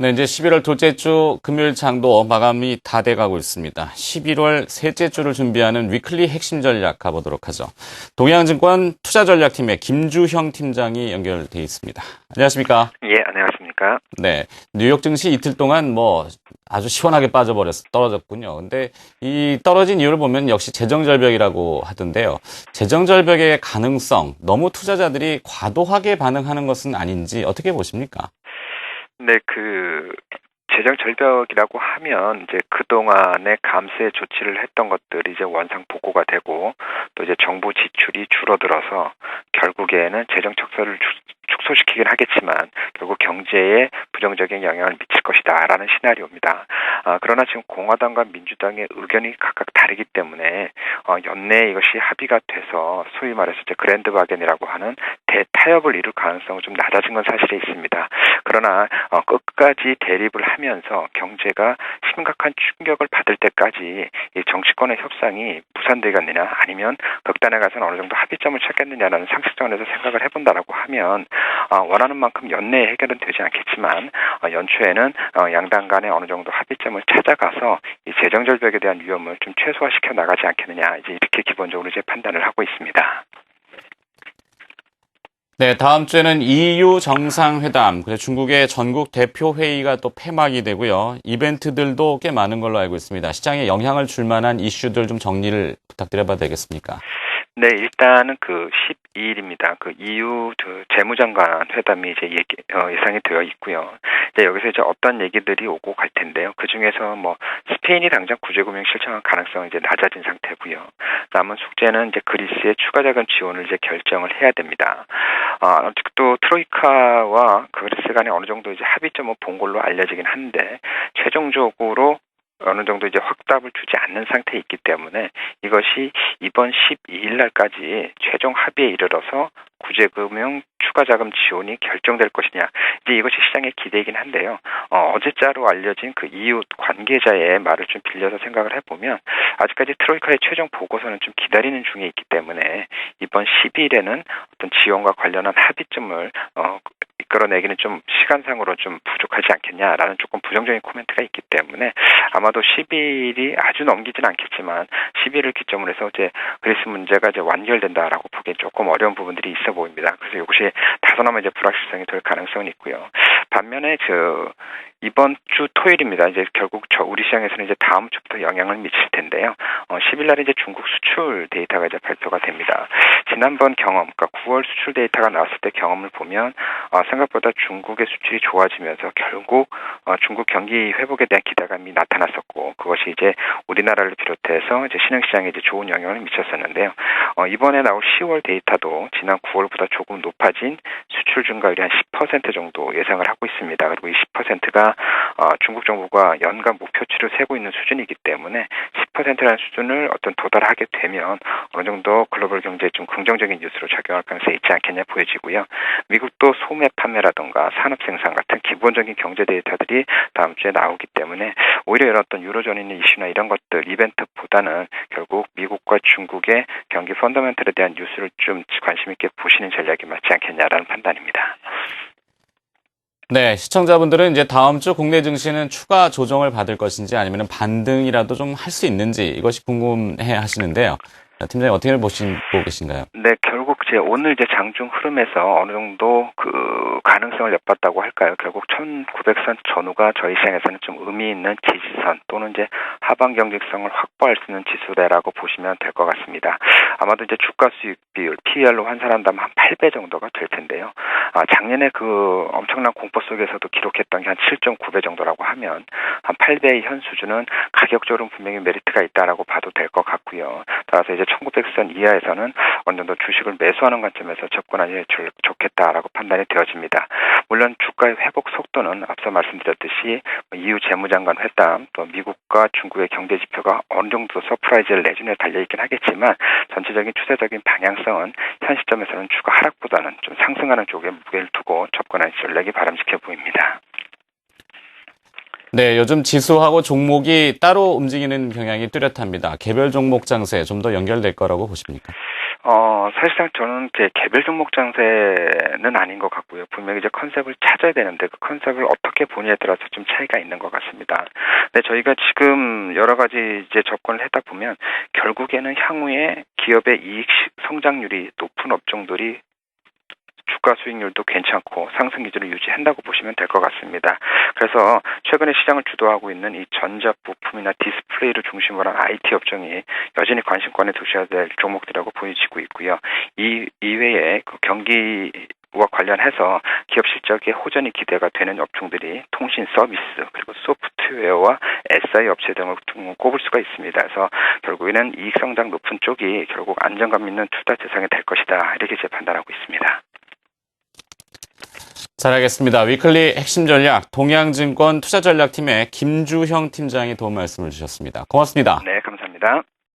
네, 이제 11월 둘째 주 금요일 장도 마감이 다 돼가고 있습니다. 11월 셋째 주를 준비하는 위클리 핵심 전략 가보도록 하죠. 동양증권 투자전략팀의 김주형 팀장이 연결돼 있습니다. 안녕하십니까? 예, 안녕하십니까? 네, 뉴욕 증시 이틀 동안 아주 시원하게 떨어졌군요. 근데 이 떨어진 이유를 보면 역시 재정절벽이라고 하던데요. 재정절벽의 가능성, 너무 투자자들이 과도하게 반응하는 것은 아닌지 어떻게 보십니까? 네, 재정 절벽이라고 하면 이제 그동안의 감세 조치를 했던 것들이 이제 원상 복구가 되고 또 이제 정부 지출이 줄어들어서 결국에는 재정 척설을 축소시키긴 하겠지만 결국 경제에 부정적인 영향을 미칠 것이다라는 시나리오입니다. 그러나 지금 공화당과 민주당의 의견이 각각 다르기 때문에 연내에 이것이 합의가 돼서 소위 말해서 이제 그랜드 바겐이라고 하는 대타협을 이룰 가능성은 좀 낮아진 건 사실이 있습니다. 그러나 끝까지 대립을 하면서 경제가 심각한 충격을 받을 때까지 이 정치권의 협상이 무산되겠느냐 아니면 극단에 가서는 어느 정도 합의점을 찾겠느냐라는 상식선에서 생각을 해본다라고 하면 원하는 만큼 연내에 해결은 되지 않겠지만 연초에는 양당 간에 어느 정도 합의점을 찾아가서 이 재정 절벽에 대한 위험을 좀 최소화시켜 나가지 않겠느냐 이제 이렇게 기본적으로 이제 판단을 하고 있습니다. 네, 다음 주에는 EU 정상회담, 그리고 중국의 전국 대표 회의가 또 폐막이 되고요. 이벤트들도 꽤 많은 걸로 알고 있습니다. 시장에 영향을 줄 만한 이슈들 좀 정리를 부탁드려봐도 되겠습니까? 네, 일단은 12일입니다. EU 재무장관 회담이 이제 예상이 되어 있고요. 이제 여기서 이제 어떤 얘기들이 오고 갈 텐데요. 그 중에서 스페인이 당장 구제금융 실천할 가능성은 이제 낮아진 상태고요. 남은 숙제는 이제 그리스의 추가 자금 지원을 이제 결정을 해야 됩니다. 또 트로이카와 그리스 간에 어느 정도 이제 합의점을 본 걸로 알려지긴 한데 최종적으로 어느 정도 이제 확답을 주지 않는 상태에 있기 때문에 이것이 이번 12일 날까지 최종 합의에 이르러서 구제금융 추가 자금 지원이 결정될 것이냐. 이제 이것이 시장의 기대이긴 한데요. 어제자로 알려진 EU 관계자의 말을 좀 빌려서 생각을 해보면 아직까지 트로이카의 최종 보고서는 좀 기다리는 중에 있기 때문에 이번 12일에는 어떤 지원과 관련한 합의점을 이끌어내기는 좀 시간상으로 좀 부족하지 않겠냐라는 조금 부정적인 코멘트가 있기 때문에 아마도 12일이 아주 넘기진 않겠지만 12일을 기점으로 해서 이제 그리스 문제가 이제 완결된다라고 보기엔 조금 어려운 부분들이 있어 보입니다. 그래서 이것이 다소나마 이제 불확실성이 될 가능성은 있고요. 반면에 이번 주 토요일입니다. 이제 결국 우리 시장에서는 이제 다음 주부터 영향을 미칠 텐데요. 10일 날에 이제 중국 수출 데이터가 이제 발표가 됩니다. 지난번 경험, 그러니까 9월 수출 데이터가 나왔을 때 경험을 보면 생각보다 중국의 수출이 좋아지면서 결국 중국 경기 회복에 대한 기대감이 나타났었고 그것이 이제 우리나라를 비롯해서 이제 신흥시장에 이제 좋은 영향을 미쳤었는데요. 이번에 나올 10월 데이터도 지난 9월보다 조금 높아진 수출 증가율이 한 10% 정도 예상을 하고 있습니다. 그리고 이 10%가 중국 정부가 연간 목표치를 세고 있는 수준이기 때문에 10%라는 수준을 도달하게 되면 어느 정도 글로벌 경제에 좀 긍정적인 뉴스로 작용할 가능성이 있지 않겠냐 보여지고요. 미국도 소매 판매라든가 산업 생산 같은 기본적인 경제 데이터들이 다음 주에 나오기 때문에 오히려 이런 유로존에 있는 이슈나 이런 것들 이벤트보다는 결국 미국과 중국의 경기 펀더멘털에 대한 뉴스를 좀 관심 있게 보시는 전략이 맞지 않겠냐라는 판단입니다. 네, 시청자분들은 이제 다음 주 국내 증시는 추가 조정을 받을 것인지 아니면 반등이라도 좀 할 수 있는지 이것이 궁금해 하시는데요. 팀장님 어떻게 보고 계신가요? 네, 결국 오늘 이제 장중 흐름에서 어느 정도 가능성을 엿봤다고 할까요? 결국 1900선 전후가 저희 시장에서는 좀 의미 있는 지지선 또는 이제 하방 경직성을 확보할 수 있는 지수대라고 보시면 될 것 같습니다. 아마도 이제 주가 수익 비율 PER로 환산한다면 한 8배 정도가 될 텐데요. 작년에 엄청난 공포 속에서도 기록했던 게 한 7.9배 정도라고 하면 한 8배의 현 수준은 가격적으로 분명히 메리트가 있다라고 봐도 될 것 같고요. 따라서 이제 1900선 이하에서는 어느 정도 주식을 매수하는 관점에서 접근하기 좋겠다라고 판단이 되어집니다. 물론 주가의 회복 속도는 앞서 말씀드렸듯이 EU 재무장관 회담 또 미국과 중국의 경제 지표가 어느 정도 서프라이즈를 내주느냐에 달려있긴 하겠지만 전체적인 추세적인 방향성은 현 시점에서는 주가 하락보다는 좀 상승하는 쪽에 무게를 두고 접근하는 전략이 바람직해 보입니다. 네, 요즘 지수하고 종목이 따로 움직이는 경향이 뚜렷합니다. 개별 종목 장세 좀 더 연결될 거라고 보십니까? 사실상 저는 이제 개별 종목 장세는 아닌 것 같고요. 분명히 이제 컨셉을 찾아야 되는데 그 컨셉을 어떻게 보느냐에 따라서 좀 차이가 있는 것 같습니다. 근데 저희가 지금 여러 가지 이제 접근을 하다 보면 결국에는 향후에 기업의 이익 성장률이 높은 업종들이 주가 수익률도 괜찮고 상승 기조를 유지한다고 보시면 될 것 같습니다. 그래서 최근에 시장을 주도하고 있는 이 전자부품이나 디스플레이를 중심으로 한 IT 업종이 여전히 관심권에 두셔야 될 종목들이라고 보여지고 있고요. 이 이외에 그 경기와 관련해서 기업 실적의 호전이 기대가 되는 업종들이 통신 서비스 그리고 소프트웨어와 SI 업체 등을 꼽을 수가 있습니다. 그래서 결국에는 이익 성장 높은 쪽이 결국 안정감 있는 투자 대상이 될 것이다. 이렇게 제 판단하고 있습니다. 잘 알겠습니다. 위클리 핵심 전략 동양증권 투자전략팀의 김주형 팀장이 도움 말씀을 주셨습니다. 고맙습니다. 네, 감사합니다.